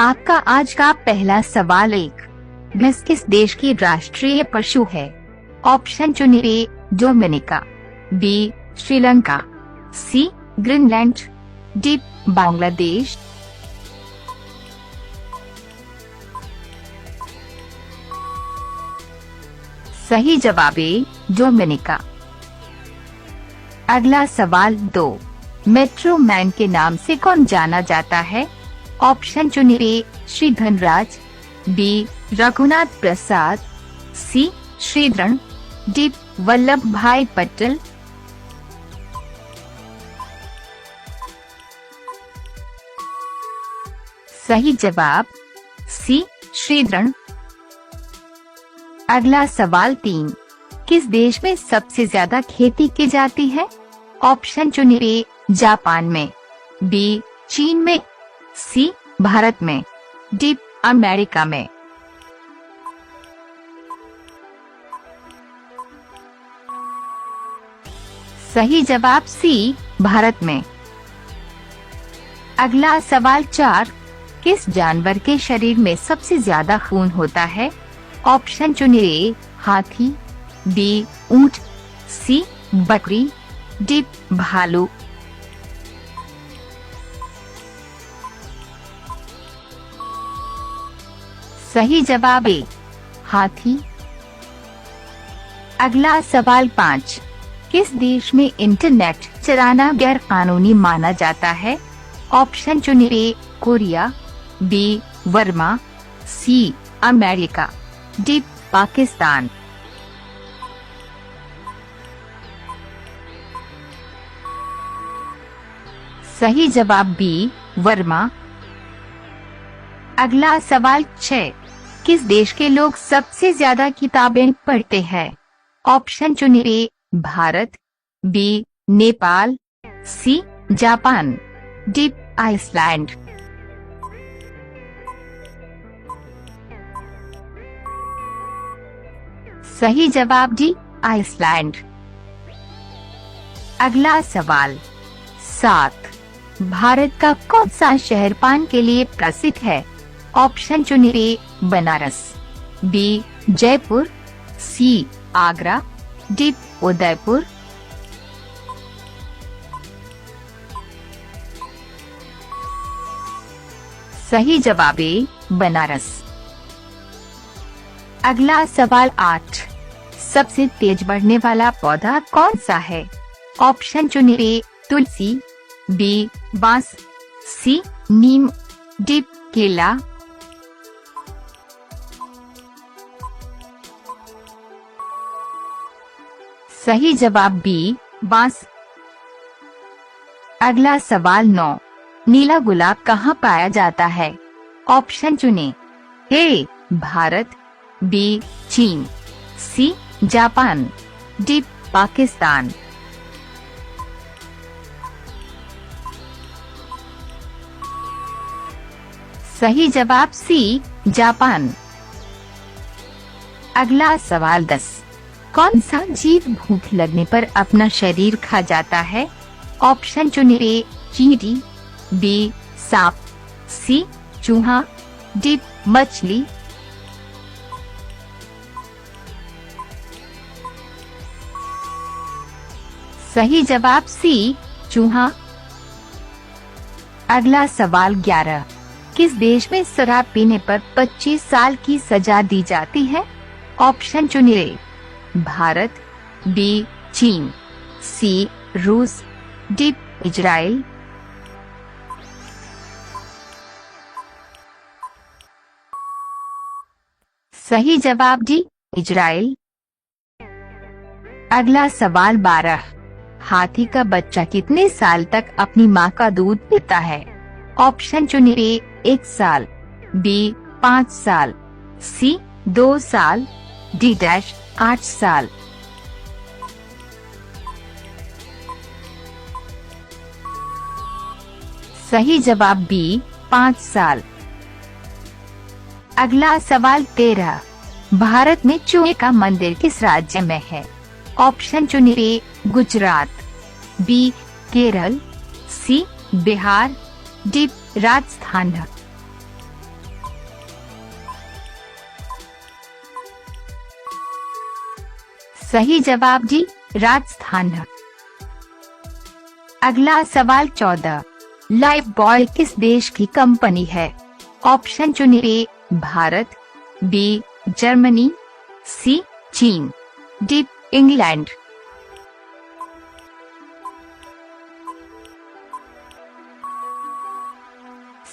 आपका आज का पहला सवाल एक मिस किस देश की राष्ट्रीय पशु है? ऑप्शन चुनिए। डोमिनिका, बी श्रीलंका, सी ग्रीनलैंड, डी बांग्लादेश। सही जवाब है डोमिनिका। अगला सवाल 2, मेट्रो मैन के नाम से कौन जाना जाता है? ऑप्शन चुनिए। श्री धनराज, बी रघुनाथ प्रसाद, सी श्रीधरन, डी वल्लभ भाई पटेल। सही जवाब सी श्रीधरन। अगला सवाल 3, किस देश में सबसे ज्यादा खेती की जाती है? ऑप्शन चुनिए। जापान में, बी चीन में, सी भारत में, डी अमेरिका में। सही जवाब सी भारत में। अगला सवाल 4, किस जानवर के शरीर में सबसे ज्यादा खून होता है? ऑप्शन चुनिए। हाथी, बी ऊंट, सी बकरी, डी भालू। सही जवाब है हाथी। अगला सवाल 5, किस देश में इंटरनेट चलाना गैर कानूनी माना जाता है? ऑप्शन चुनिए। Korea, B Burma, C America, D Pakistan. सही जवाब बी वर्मा। अगला सवाल 6, किस देश के लोग सबसे ज्यादा किताबें पढ़ते हैं? ऑप्शन चुनिए। Bharat, B Nepal, C Japan, D Iceland. सही जवाब डी आइसलैंड। अगला सवाल 7, भारत का कौन सा शहर पान के लिए प्रसिद्ध है? ऑप्शन चुनिए। बनारस, बी जयपुर, सी आगरा, डी उदयपुर। सही जवाब है बनारस। अगला सवाल 8, सबसे तेज बढ़ने वाला पौधा कौन सा है? ऑप्शन चुनिए। तुलसी, बी बांस, सी नीम, डी केला। सही जवाब बी बांस। अगला सवाल 9, नीला गुलाब कहाँ पाया जाता है? ऑप्शन चुने। ए भारत, बी चीन, सी जापान, डी पाकिस्तान। सही जवाब सी जापान। अगला सवाल 10, कौन सा जीव भूख लगने पर अपना शरीर खा जाता है? ऑप्शन चुनिए। चींटी, बी सांप, सी चूहा, डी मछली। सही जवाब सी चूहा। अगला सवाल 11, किस देश में शराब पीने पर 25 साल की सजा दी जाती है? ऑप्शन चुनिए। भारत, बी चीन, सी रूस, डी इजराइल। सही जवाब डी इजराइल। अगला सवाल 12, हाथी का बच्चा कितने साल तक अपनी माँ का दूध पीता है? ऑप्शन चुनिए। 1 साल, बी 5 साल, सी 2 साल, डी 8 साल। सही जवाब बी 5 साल। अगला सवाल 13, भारत में चूहे का मंदिर किस राज्य में है? ऑप्शन चुनिए। गुजरात, बी केरल, सी बिहार, डी राजस्थान। सही जवाब डी, राजस्थान। अगला सवाल 14। लाइफ बॉय किस देश की कंपनी है? ऑप्शन चुनिए। ए भारत, बी जर्मनी, सी चीन, डी इंग्लैंड।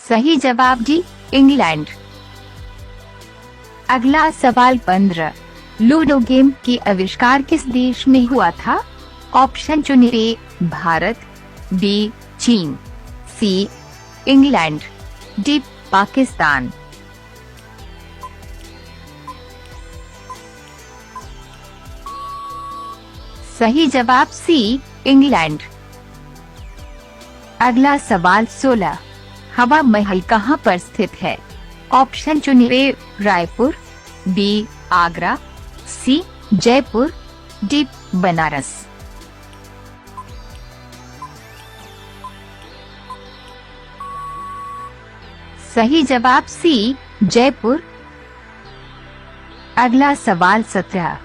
सही जवाब डी, इंग्लैंड। अगला सवाल 15। लूडो गेम के आविष्कार किस देश में हुआ था? ऑप्शन चुनिए। ए भारत, बी चीन, सी इंग्लैंड, डी पाकिस्तान। सही जवाब सी इंग्लैंड। अगला सवाल 16। हवा महल कहाँ पर स्थित है? ऑप्शन चुनिए। रायपुर, बी आगरा, सी जयपुर, डी बनारस। सही जवाब सी जयपुर। अगला सवाल 17।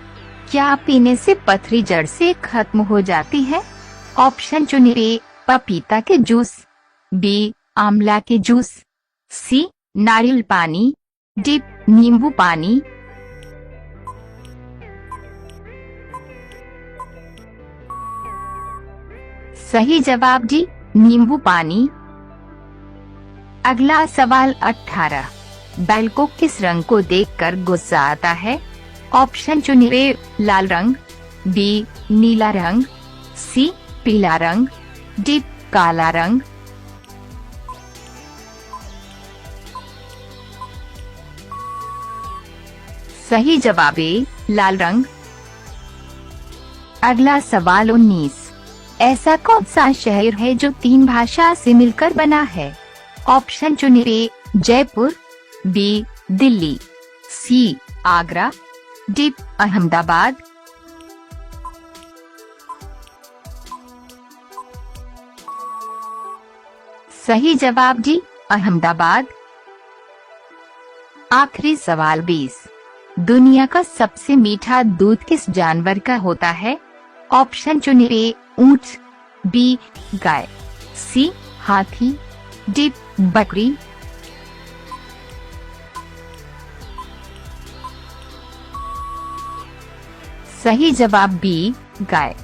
क्या पीने से पथरी जड़ से खत्म हो जाती है? ऑप्शन चुनिए। पपीता के जूस, बी आंवला के जूस, सी नारियल पानी, डी नींबू पानी। सही जवाब डी, नींबू पानी। अगला सवाल 18। बैल को किस रंग को देखकर गुस्सा आता है? ऑप्शन चुनिए। लाल रंग, बी नीला रंग, सी पीला रंग, डी काला रंग। सही जवाब ए लाल रंग। अगला सवाल 19। ऐसा कौन सा शहर है जो 3 भाषा से मिलकर बना है? ऑप्शन चुनिए। जयपुर, बी दिल्ली, सी आगरा, डी अहमदाबाद। सही जवाब डी अहमदाबाद। आखिरी सवाल 20। दुनिया का सबसे मीठा दूध किस जानवर का होता है? ऑप्शन चुनिए। ऊंट, बी गाय, सी हाथी, डी बकरी। सही जवाब बी गाय।